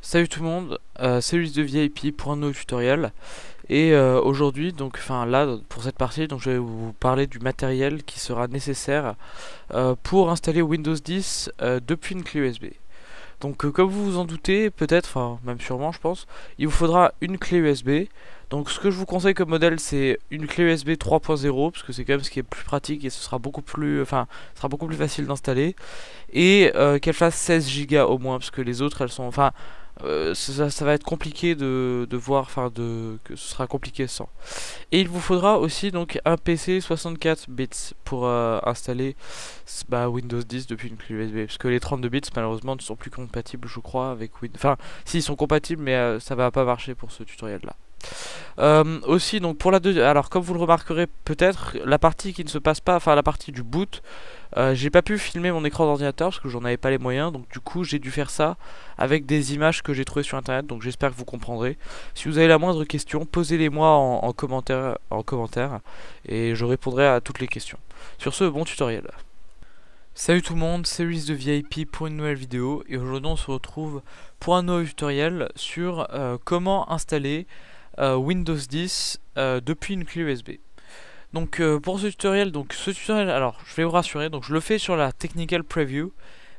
Salut tout le monde, c'est Ulysse de VIP pour un nouveau tutoriel. Et aujourd'hui, donc, enfin là, pour cette partie, donc je vais vous parler du matériel qui sera nécessaire pour installer Windows 10 depuis une clé USB. Donc comme vous vous en doutez, peut-être, enfin même sûrement je pense, il vous faudra une clé USB. Donc ce que je vous conseille comme modèle c'est une clé USB 3.0 parce que c'est quand même ce qui est plus pratique et ce sera beaucoup plus, ce sera beaucoup plus facile d'installer. Et qu'elle fasse 16 Go au moins parce que les autres elles sont, ça va être compliqué de voir, que ce sera compliqué sans. Et il vous faudra aussi donc un PC 64 bits pour installer Windows 10 depuis une clé USB. Parce que les 32 bits malheureusement ne sont plus compatibles je crois avec Windows. Enfin si ils sont compatibles mais ça va pas marcher pour ce tutoriel là. Aussi donc pour la deuxième, alors comme vous le remarquerez peut-être, la partie qui ne se passe pas, enfin la partie du boot, j'ai pas pu filmer mon écran d'ordinateur parce que j'en avais pas les moyens, donc du coup j'ai dû faire ça avec des images que j'ai trouvées sur internet, donc j'espère que vous comprendrez. Si vous avez la moindre question, posez-les moi en commentaire et je répondrai à toutes les questions. Sur ce, bon tutoriel. Salut tout le monde, c'est Ulysse de VIP pour une nouvelle vidéo et aujourd'hui on se retrouve pour un nouveau tutoriel sur comment installer Windows 10 depuis une clé USB. Donc pour ce tutoriel, alors je vais vous rassurer, donc je le fais sur la Technical Preview,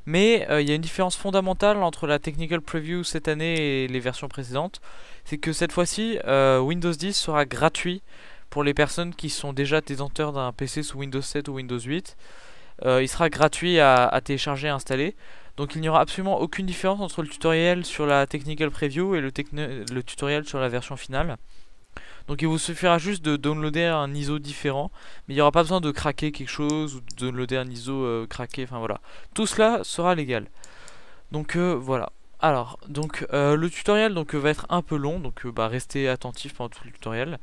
mais il y a une différence fondamentale entre la Technical Preview cette année et les versions précédentes, c'est que cette fois-ci Windows 10 sera gratuit pour les personnes qui sont déjà détenteurs d'un PC sous Windows 7 ou Windows 8. Il sera gratuit à télécharger et installer. Donc il n'y aura absolument aucune différence entre le tutoriel sur la Technical Preview et le tutoriel sur la version finale. Donc il vous suffira juste de downloader un ISO différent, mais il n'y aura pas besoin de craquer quelque chose ou de downloader un ISO craqué, enfin voilà. Tout cela sera légal. Donc voilà. Alors, donc le tutoriel va être un peu long, donc restez attentif pendant tout le tutoriel.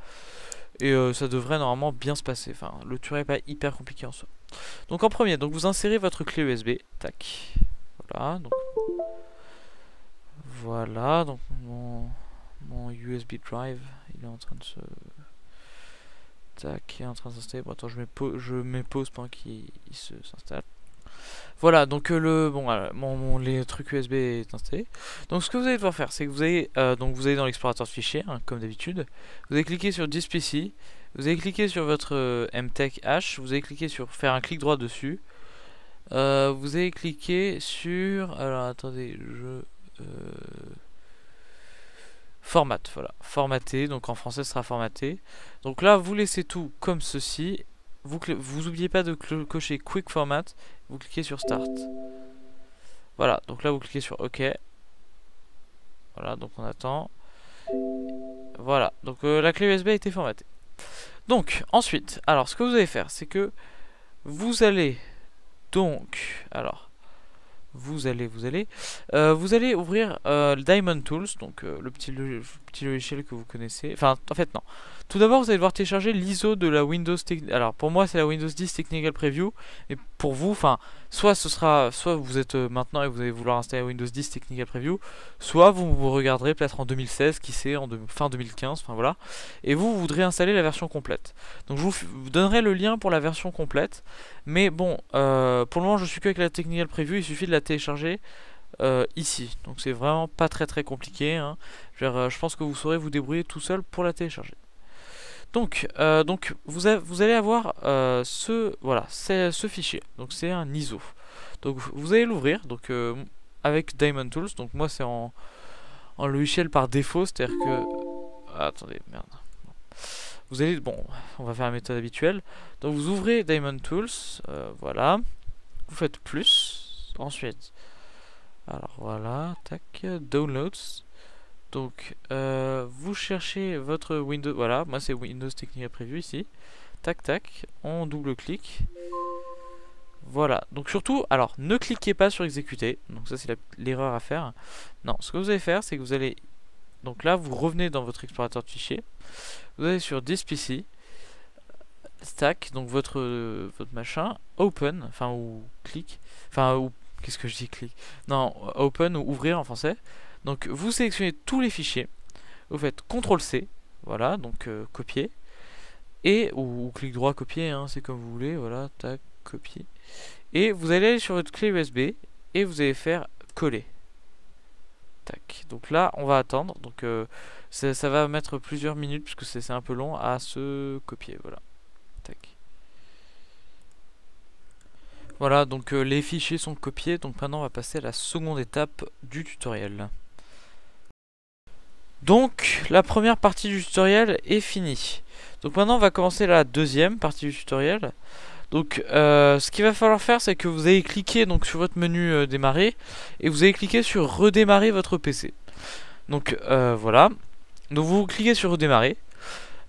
Et ça devrait normalement bien se passer. Enfin, le tutoriel n'est pas hyper compliqué en soi. Donc en premier, donc vous insérez votre clé USB. Tac. Voilà, donc mon USB drive, il est en train de se... Tac, il est en train de s'installer. Bon, attends, je mets pause pendant qu'il s'installe. Voilà, donc les trucs USB est installé. Donc ce que vous allez devoir faire, c'est que vous allez dans l'explorateur de fichiers, hein, comme d'habitude. Vous allez cliquer sur This PC. Vous allez cliquer sur votre MTech H. Vous allez cliquer sur faire un clic droit dessus. Vous allez cliquer sur... Alors attendez, format, voilà, formaté, donc en français ce sera formaté. Donc là vous laissez tout comme ceci. Vous oubliez pas de cocher Quick Format. Vous cliquez sur Start. Voilà, donc là vous cliquez sur OK. Voilà, donc on attend. Voilà, donc la clé USB a été formatée. Donc ensuite, alors ce que vous allez faire, c'est que vous allez donc, alors vous allez ouvrir le Diamond Tools, donc le petit logiciel que vous connaissez. Enfin, en fait, non. Tout d'abord, vous allez devoir télécharger l'ISO de la Windows. Alors, pour moi, c'est la Windows 10 Technical Preview. Et pour vous, enfin, soit vous êtes maintenant et vous allez vouloir installer Windows 10 Technical Preview, soit vous regarderez peut-être en 2016, qui sait, fin 2015, enfin voilà. Et vous voudrez installer la version complète. Donc, je vous donnerai le lien pour la version complète. Mais bon, pour le moment, je suis qu'avec la Technical Preview. Il suffit de la télécharger ici. Donc c'est vraiment pas très compliqué, hein. Je pense que vous saurez vous débrouiller tout seul pour la télécharger. Donc vous allez avoir ce fichier. Donc c'est un ISO. Donc vous allez l'ouvrir. Donc avec Diamond Tools. Donc moi c'est en logiciel par défaut, c'est-à-dire que attendez, merde. Vous allez on va faire la méthode habituelle. Donc vous ouvrez Diamond Tools, voilà. Vous faites plus. Ensuite, alors voilà, tac, Downloads. Donc, vous cherchez votre Windows. Voilà, moi c'est Windows Technical Preview ici. Tac, tac, on double-clique. Voilà, donc surtout, alors ne cliquez pas sur exécuter. Donc, ça c'est l'erreur à faire. Non, ce que vous allez faire, c'est que vous allez. Donc là, vous revenez dans votre explorateur de fichiers. Vous allez sur This PC. Stack, donc votre machin. Open, enfin, ou clique. Enfin, ou. Qu'est-ce que je dis, clique? Non, open ou ouvrir en français. Donc vous sélectionnez tous les fichiers, vous faites CTRL-C, voilà, donc copier, et ou clic droit copier, hein, c'est comme vous voulez, voilà, tac, copier. Et vous allez aller sur votre clé USB et vous allez faire coller. Tac. Donc là, on va attendre. Donc ça va mettre plusieurs minutes puisque c'est un peu long à se copier. Voilà. Tac. Voilà, donc les fichiers sont copiés. Donc maintenant, on va passer à la seconde étape du tutoriel. Donc la première partie du tutoriel est finie. Donc maintenant, on va commencer la deuxième partie du tutoriel. Donc ce qu'il va falloir faire, c'est que vous allez cliquer donc sur votre menu démarrer et vous allez cliquer sur redémarrer votre PC. Donc voilà. Donc vous cliquez sur redémarrer.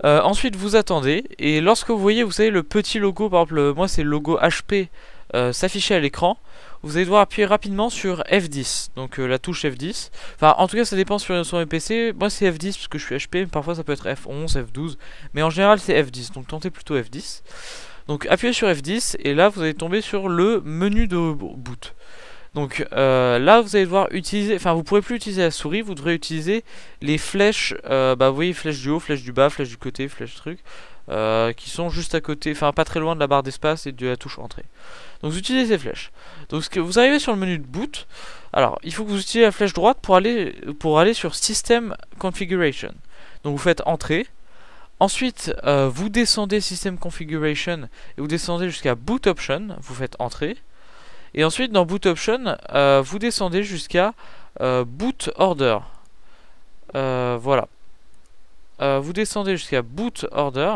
Ensuite vous attendez et lorsque vous voyez, vous savez, le petit logo, par exemple moi c'est le logo HP s'afficher à l'écran, vous allez devoir appuyer rapidement sur F10, donc la touche F10. Enfin en tout cas ça dépend sur les PC, moi c'est F10 parce que je suis HP, mais parfois ça peut être F11, F12, mais en général c'est F10, donc tentez plutôt F10. Donc appuyez sur F10 et là vous allez tomber sur le menu de boot. Donc là vous allez devoir utiliser, enfin vous pourrez plus utiliser la souris, vous devrez utiliser les flèches, bah vous voyez, flèches du haut, flèches du bas, flèches du côté, flèches truc, qui sont juste à côté, enfin pas très loin de la barre d'espace et de la touche entrée. Donc vous utilisez ces flèches. Donc vous arrivez sur le menu de boot, alors il faut que vous utilisez la flèche droite pour aller sur System Configuration. Donc vous faites entrée. Ensuite, vous descendez System Configuration et vous descendez jusqu'à Boot Option, vous faites entrée. Et ensuite, dans Boot Option, vous descendez jusqu'à Boot Order. Voilà. Vous descendez jusqu'à Boot Order.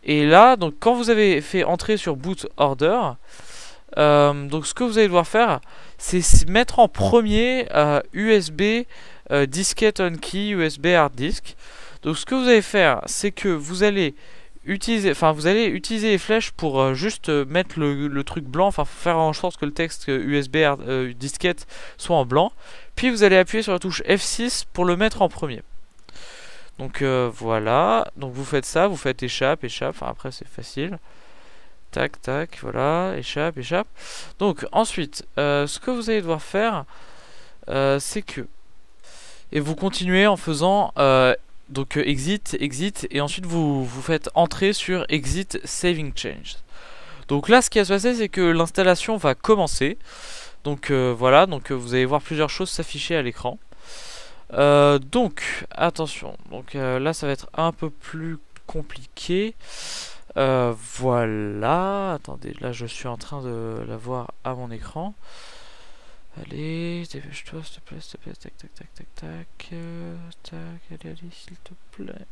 Et là, donc quand vous avez fait entrer sur Boot Order, donc ce que vous allez devoir faire, c'est mettre en premier USB Disket on Key, USB Hard Disk. Donc ce que vous allez faire, c'est que vous allez utiliser les flèches pour juste mettre le truc blanc, enfin faire en sorte que le texte USB disquette soit en blanc. Puis vous allez appuyer sur la touche F6 pour le mettre en premier. Donc voilà, donc vous faites ça, vous faites échappe, enfin après c'est facile. Tac, tac, voilà, échappe. Donc ensuite, ce que vous allez devoir faire, c'est que... Et vous continuez en faisant... donc exit, et ensuite vous faites entrer sur exit saving change. Donc là ce qui va se passer, c'est que l'installation va commencer. Donc voilà, donc vous allez voir plusieurs choses s'afficher à l'écran. Donc attention, donc là ça va être un peu plus compliqué. Voilà, attendez, là je suis en train de la voir à mon écran. Allez, dépêche-toi, s'il te plaît, tac, tac, allez, s'il te plaît.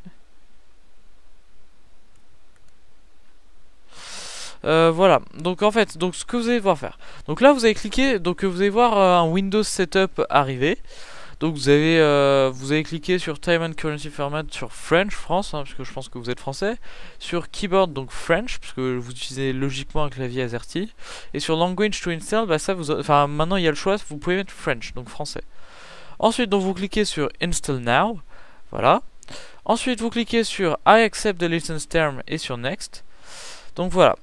Voilà, donc en fait, donc ce que vous allez devoir faire. Donc là, vous allez cliquer, donc vous allez voir un Windows Setup arriver. Donc vous allez cliquer sur Time and Currency Format sur French, France, hein, parce que je pense que vous êtes français. Sur Keyboard, donc French, parce que vous utilisez logiquement un clavier AZERTY. Et sur Language to Install, bah ça enfin maintenant il y a le choix, vous pouvez mettre French, donc français. Ensuite, donc vous cliquez sur Install Now, voilà. Ensuite, vous cliquez sur I accept the license term et sur Next. Donc voilà.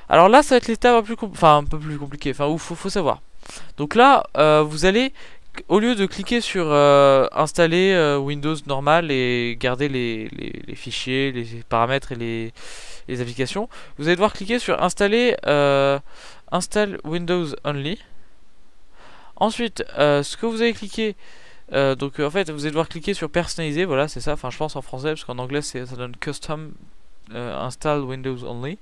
Alors là, ça va être l'étape un peu plus compliquée, enfin où faut savoir. Donc là, vous allez, au lieu de cliquer sur installer Windows normal et garder les fichiers, les paramètres et les applications, vous allez devoir cliquer sur installer Install Windows Only. Ensuite, ce que vous allez cliquer, donc en fait vous allez devoir cliquer sur personnaliser, voilà c'est ça, enfin je pense en français parce qu'en anglais ça donne Custom Install Windows Only.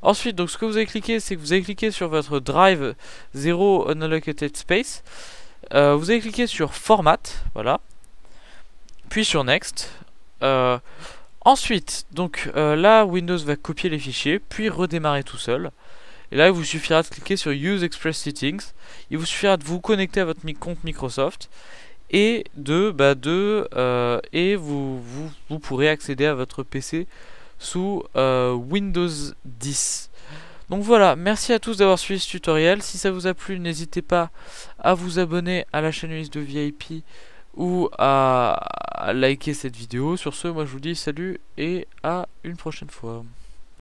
Ensuite, donc ce que vous allez cliquer, c'est que vous allez cliquer sur votre drive 0 unallocated space. Vous allez cliquer sur Format, voilà. Puis sur Next. Ensuite, donc là, Windows va copier les fichiers, puis redémarrer tout seul. Et là, il vous suffira de cliquer sur Use Express Settings. Il vous suffira de vous connecter à votre compte Microsoft et vous pourrez accéder à votre PC sous Windows 10. Donc voilà, merci à tous d'avoir suivi ce tutoriel. Si ça vous a plu, n'hésitez pas à vous abonner à la chaîne Liste de VIP ou à liker cette vidéo. Sur ce, moi je vous dis salut et à une prochaine fois.